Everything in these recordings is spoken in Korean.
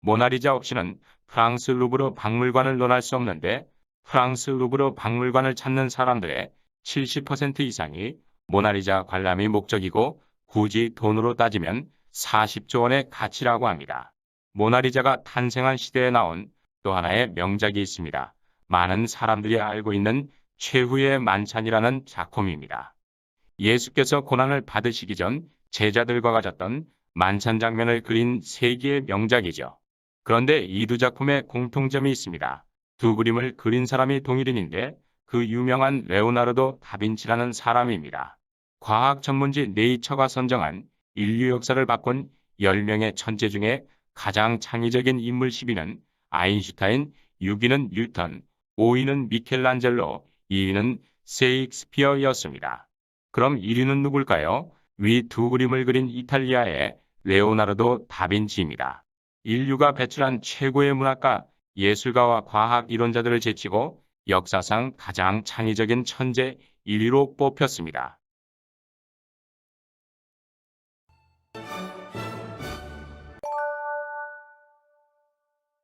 모나리자 없이는 프랑스 루브르 박물관을 논할 수 없는데, 프랑스 루브르 박물관을 찾는 사람들의 70% 이상이 모나리자 관람이 목적이고, 굳이 돈으로 따지면 40조 원의 가치라고 합니다. 모나리자가 탄생한 시대에 나온 또 하나의 명작이 있습니다. 많은 사람들이 알고 있는 최후의 만찬이라는 작품입니다. 예수께서 고난을 받으시기 전 제자들과 가졌던 만찬 장면을 그린 세계의 명작이죠. 그런데 이 두 작품에 공통점이 있습니다. 두 그림을 그린 사람이 동일인인데 그 유명한 레오나르도 다빈치라는 사람입니다. 과학 전문지 네이처가 선정한 인류 역사를 바꾼 10명의 천재 중에 가장 창의적인 인물 10위는 아인슈타인, 6위는 뉴턴, 5위는 미켈란젤로, 2위는 세익스피어였습니다. 그럼 1위는 누굴까요? 위 두 그림을 그린 이탈리아의 레오나르도 다빈치입니다. 인류가 배출한 최고의 문학가, 예술가와 과학 이론자들을 제치고 역사상 가장 창의적인 천재 1위로 뽑혔습니다.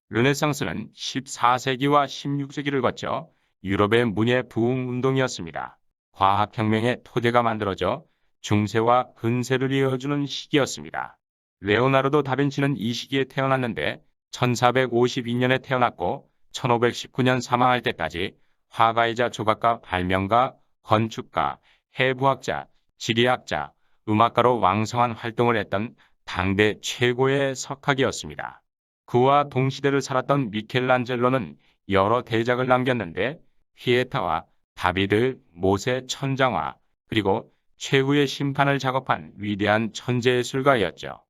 르네상스는 14세기와 16세기를 거쳐 유럽의 문예 부흥 운동이었습니다. 과학혁명의 토대가 만들어져 중세와 근세를 이어주는 시기였습니다. 레오나르도 다빈치는 이 시기에 태어났는데 1452년에 태어났고 1519년 사망할 때까지 화가이자 조각가, 발명가, 건축가, 해부학자, 지리학자, 음악가로 왕성한 활동을 했던 당대 최고의 석학이었습니다. 그와 동시대를 살았던 미켈란젤로는 여러 대작을 남겼는데 피에타와 다비드, 모세 천장화, 그리고 최후의 심판을 작업한 위대한 천재예술가였죠.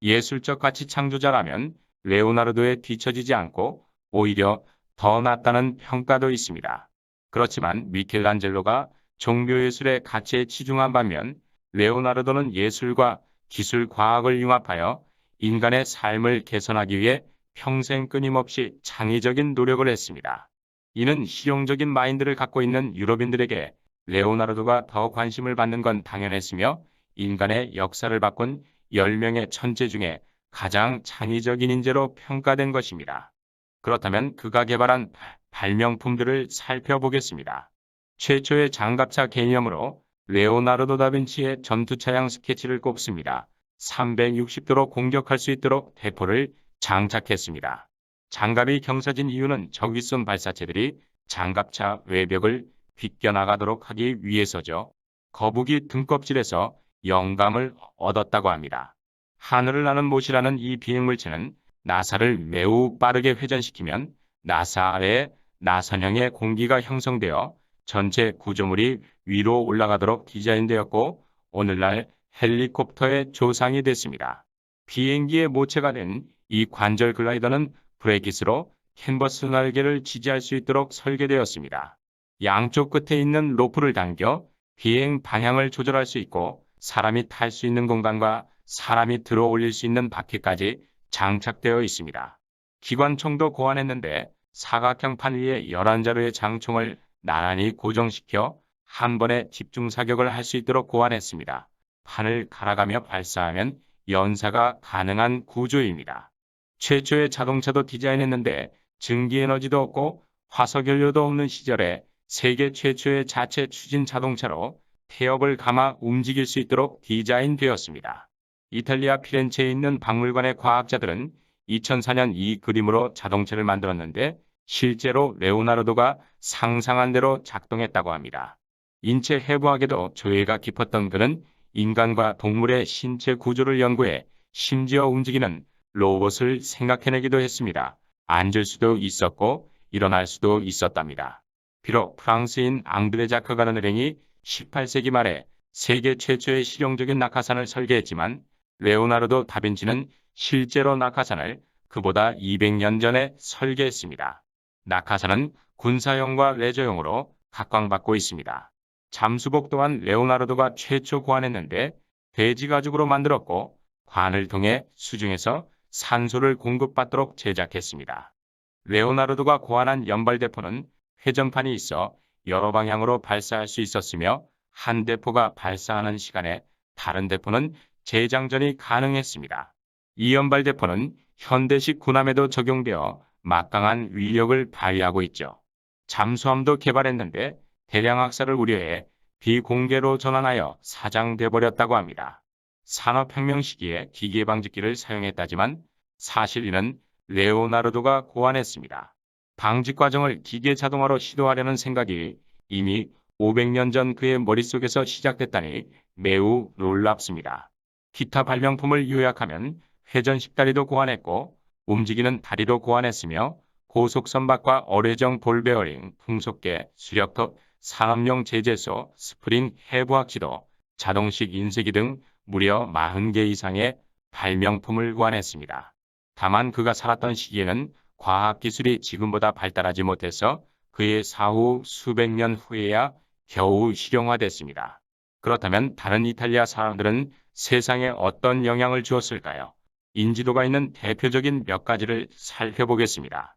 예술적 가치 창조자라면 레오나르도에 뒤처지지 않고 오히려 더 낫다는 평가도 있습니다. 그렇지만 미켈란젤로가 종교예술의 가치에 치중한 반면 레오나르도는 예술과 기술, 과학을 융합하여 인간의 삶을 개선하기 위해 평생 끊임없이 창의적인 노력을 했습니다. 이는 실용적인 마인드를 갖고 있는 유럽인들에게 레오나르도가 더 관심을 받는 건 당연했으며 인간의 역사를 바꾼 10명의 천재 중에 가장 창의적인 인재로 평가된 것입니다. 그렇다면 그가 개발한 발명품들을 살펴보겠습니다. 최초의 장갑차 개념으로 레오나르도 다빈치의 전투차량 스케치를 꼽습니다. 360도로 공격할 수 있도록 대포를 장착했습니다. 장갑이 경사진 이유는 적위성 발사체들이 장갑차 외벽을 비껴나가도록 하기 위해서죠. 거북이 등껍질에서 영감을 얻었다고 합니다. 하늘을 나는 못이라는 이 비행물체는 나사를 매우 빠르게 회전시키면 나사 아래에 나선형의 공기가 형성되어 전체 구조물이 위로 올라가도록 디자인되었고 오늘날 헬리콥터의 조상이 됐습니다. 비행기의 모체가 된 이 관절 글라이더는 브레이킷으로 캔버스 날개를 지지할 수 있도록 설계되었습니다. 양쪽 끝에 있는 로프를 당겨 비행 방향을 조절할 수 있고 사람이 탈 수 있는 공간과 사람이 들어 올릴 수 있는 바퀴까지 장착되어 있습니다. 기관총도 고안했는데 사각형 판 위에 11자루의 장총을 나란히 고정시켜 한 번에 집중 사격을 할 수 있도록 고안했습니다. 판을 갈아가며 발사하면 연사가 가능한 구조입니다. 최초의 자동차도 디자인했는데 증기에너지도 없고 화석연료도 없는 시절에 세계 최초의 자체 추진 자동차로 태엽을 감아 움직일 수 있도록 디자인되었습니다. 이탈리아 피렌체에 있는 박물관의 과학자들은 2004년 이 그림으로 자동차를 만들었는데 실제로 레오나르도가 상상한 대로 작동했다고 합니다. 인체 해부학에도 조예가 깊었던 그는 인간과 동물의 신체 구조를 연구해 심지어 움직이는 로봇을 생각해내기도 했습니다. 앉을 수도 있었고 일어날 수도 있었답니다. 비록 프랑스인 앙드레 자크 가르네랭이 18세기 말에 세계 최초의 실용적인 낙하산을 설계했지만 레오나르도 다빈치는 실제로 낙하산을 그보다 200년 전에 설계했습니다. 낙하산은 군사용과 레저용으로 각광받고 있습니다. 잠수복 또한 레오나르도가 최초 고안했는데 돼지 가죽으로 만들었고 관을 통해 수중에서 산소를 공급받도록 제작했습니다. 레오나르도가 고안한 연발대포는 회전판이 있어 여러 방향으로 발사할 수 있었으며 한 대포가 발사하는 시간에 다른 대포는 재장전이 가능했습니다. 이 연발대포는 현대식 군함에도 적용되어 막강한 위력을 발휘하고 있죠. 잠수함도 개발했는데 대량 학살을 우려해 비공개로 전환하여 사장돼 버렸다고 합니다. 산업혁명 시기에 기계 방직기를 사용했다지만 사실 이는 레오나르도가 고안했습니다. 방직 과정을 기계 자동화로 시도하려는 생각이 이미 500년 전 그의 머릿속에서 시작됐다니 매우 놀랍습니다. 기타 발명품을 요약하면 회전식 다리도 고안했고 움직이는 다리도 고안했으며 고속 선박과 어뢰정 볼베어링, 풍속계, 수력톱, 산업용 제재소, 스프링, 해부학지도, 자동식 인쇄기 등 무려 40개 이상의 발명품을 고안했습니다. 다만 그가 살았던 시기에는 과학기술이 지금보다 발달하지 못해서 그의 사후 수백 년 후에야 겨우 실용화됐습니다. 그렇다면 다른 이탈리아 사람들은 세상에 어떤 영향을 주었을까요? 인지도가 있는 대표적인 몇 가지를 살펴보겠습니다.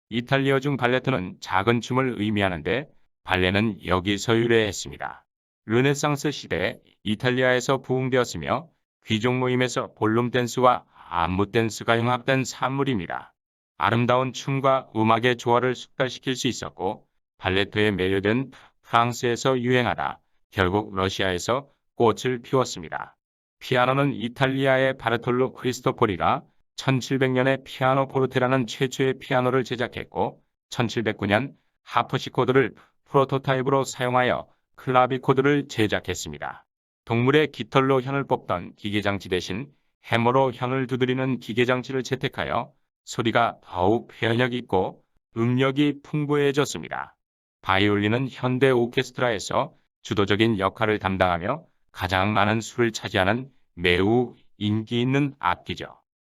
이탈리아 중 발레트는 작은 춤을 의미하는데 발레는 여기서 유래했습니다. 르네상스 시대 이탈리아에서 부흥되었으며 귀족 모임에서 볼룸 댄스와 안무 댄스가 융합된 산물입니다. 아름다운 춤과 음악의 조화를 숙달시킬 수 있었고 발레토에 매료된 프랑스에서 유행하다 결국 러시아에서 꽃을 피웠습니다. 피아노는 이탈리아의 바르톨로 크리스토포리가 1700년에 피아노 포르테라는 최초의 피아노를 제작했고 1709년 하프시코드를 프로토타입으로 사용하여 클라비코드를 제작했습니다. 동물의 깃털로 현을 뽑던 기계장치 대신 해머로 현을 두드리는 기계장치를 채택하여 소리가 더욱 표현력 있고 음력이 풍부해졌습니다. 바이올린은 현대 오케스트라에서 주도적인 역할을 담당하며 가장 많은 수를 차지하는 매우 인기 있는 악기죠.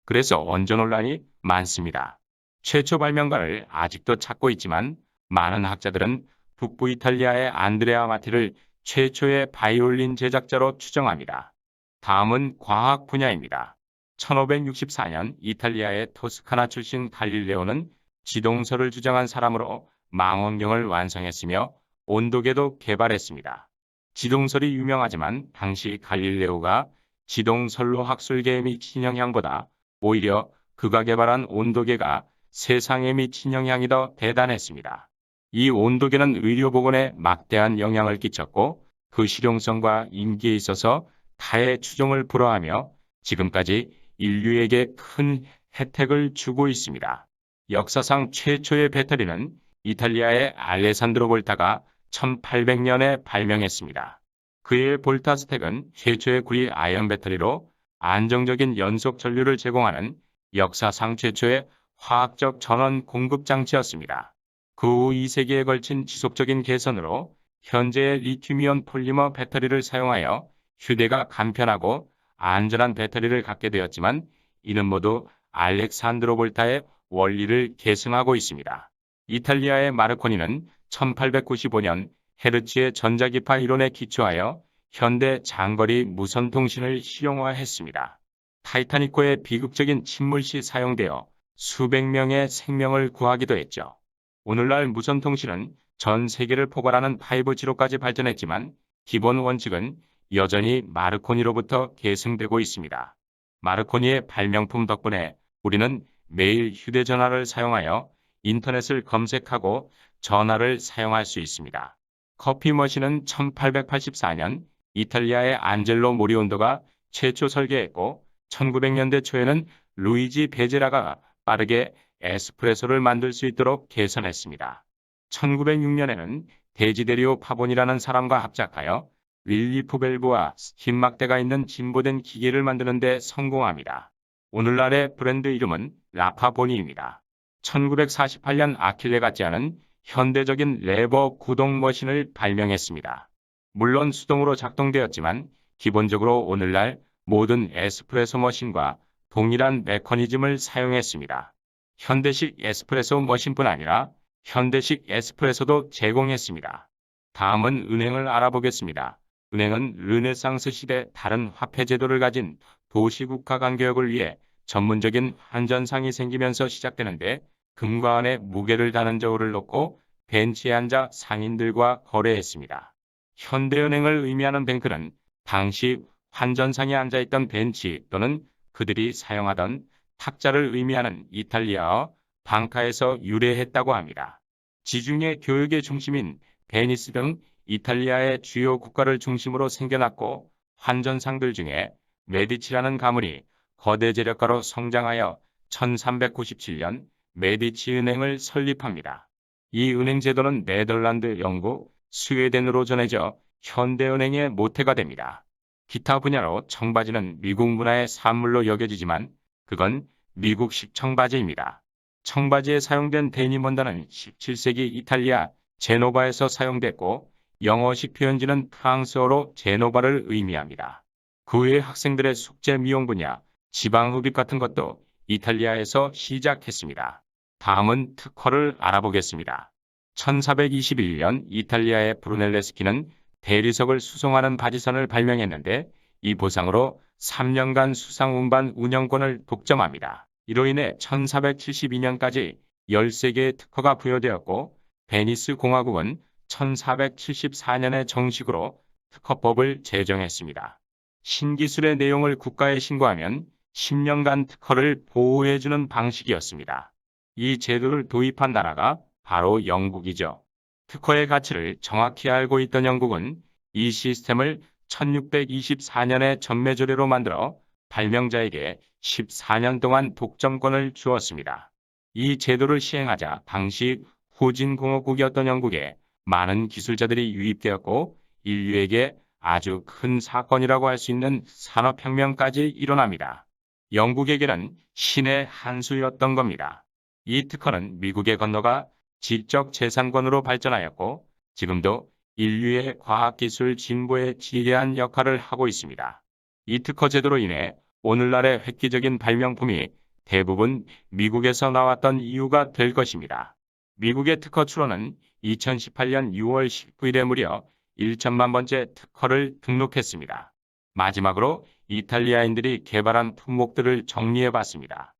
그래서 원조 논란이 많습니다. 최초 발명가를 아직도 찾고 있지만 많은 학자들은 북부 이탈리아의 안드레아 마티를 최초의 바이올린 제작자로 추정합니다. 다음은 과학 분야입니다. 1564년 이탈리아의 토스카나 출신 갈릴레오는 지동설을 주장한 사람으로 망원경을 완성했으며 온도계도 개발했습니다. 지동설이 유명하지만 당시 갈릴레오가 지동설로 학술계에 미친 영향보다 오히려 그가 개발한 온도계가 세상에 미친 영향이 더 대단했습니다. 이 온도계는 의료보건에 막대한 영향을 끼쳤고 그 실용성과 인기에 있어서 타의 추종을 불허하며 지금까지 인류에게 큰 혜택을 주고 있습니다. 역사상 최초의 배터리는 이탈리아의 알레산드로 볼타가 1800년에 발명했습니다. 그의 볼타 스택은 최초의 구리 아연 배터리로 안정적인 연속 전류를 제공하는 역사상 최초의 화학적 전원 공급 장치였습니다. 그 후 2세기에 걸친 지속적인 개선으로 현재의 리튬이온 폴리머 배터리를 사용하여 휴대가 간편하고 안전한 배터리를 갖게 되었지만 이는 모두 알렉산드로 볼타의 원리를 계승하고 있습니다. 이탈리아의 마르코니는 1895년 헤르츠의 전자기파 이론에 기초하여 현대 장거리 무선 통신을 실용화했습니다. 타이타닉호의 비극적인 침몰 시 사용되어 수백 명의 생명을 구하기도 했죠. 오늘날 무선 통신은 전 세계를 포괄하는 5G로까지 발전했지만 기본 원칙은 여전히 마르코니로부터 계승되고 있습니다. 마르코니의 발명품 덕분에 우리는 매일 휴대전화를 사용하여 인터넷을 검색하고 전화를 사용할 수 있습니다. 커피 머신은 1884년 이탈리아의 안젤로 모리온도가 최초 설계했고 1900년대 초에는 루이지 베제라가 빠르게 에스프레소를 만들 수 있도록 개선했습니다. 1906년에는 데지데리오 파본이라는 사람과 합작하여 릴리프 밸브와 힘막대가 있는 진보된 기계를 만드는 데 성공합니다. 오늘날의 브랜드 이름은 라파보니입니다. 1948년 아킬레 같지 않은 현대적인 레버 구동 머신을 발명했습니다. 물론 수동으로 작동되었지만 기본적으로 오늘날 모든 에스프레소 머신과 동일한 메커니즘을 사용했습니다. 현대식 에스프레소 머신뿐 아니라 현대식 에스프레소도 제공했습니다. 다음은 은행을 알아보겠습니다. 은행은 르네상스 시대 다른 화폐 제도를 가진 도시국가 간교역을 위해 전문적인 환전상이 생기면서 시작되는데 금과 은의 무게를 다는 저울을 놓고 벤치에 앉아 상인들과 거래했습니다. 현대은행을 의미하는 뱅크는 당시 환전상에 앉아있던 벤치 또는 그들이 사용하던 탁자를 의미하는 이탈리아어 방카에서 유래했다고 합니다. 지중해 교육의 중심인 베니스 등 이탈리아의 주요 국가를 중심으로 생겨났고 환전상들 중에 메디치라는 가문이 거대 재력가로 성장하여 1397년 메디치 은행을 설립합니다. 이 은행 제도는 네덜란드, 영국, 스웨덴으로 전해져 현대은행의 모태가 됩니다. 기타 분야로 청바지는 미국 문화의 산물로 여겨지지만 그건 미국식 청바지입니다. 청바지에 사용된 데님 원단은 17세기 이탈리아 제노바에서 사용됐고 영어식 표현지는 프랑스어로 제노바를 의미합니다. 그 외에 학생들의 숙제 미용 분야, 지방 흡입 같은 것도 이탈리아에서 시작했습니다. 다음은 특허를 알아보겠습니다. 1421년 이탈리아의 브루넬레스키는 대리석을 수송하는 바지선을 발명했는데 이 보상으로 3년간 수상 운반 운영권을 독점합니다. 이로 인해 1472년까지 13개의 특허가 부여되었고 베니스 공화국은 1474년에 정식으로 특허법을 제정했습니다. 신기술의 내용을 국가에 신고하면 10년간 특허를 보호해주는 방식이었습니다. 이 제도를 도입한 나라가 바로 영국이죠. 특허의 가치를 정확히 알고 있던 영국은 이 시스템을 1624년에 전매조례로 만들어 발명자에게 14년 동안 독점권을 주었습니다. 이 제도를 시행하자 당시 후진공화국이었던 영국에 많은 기술자들이 유입되었고 인류에게 아주 큰 사건이라고 할 수 있는 산업혁명까지 일어납니다. 영국에게는 신의 한 수였던 겁니다. 이 특허는 미국에 건너가 지적재산권으로 발전하였고 지금도 인류의 과학기술 진보에 지대한 역할을 하고 있습니다. 이 특허 제도로 인해 오늘날의 획기적인 발명품이 대부분 미국에서 나왔던 이유가 될 것입니다. 미국의 특허 추로는 2018년 6월 19일에 무려 1천만 번째 특허를 등록했습니다. 마지막으로 이탈리아인들이 개발한 품목들을 정리해봤습니다.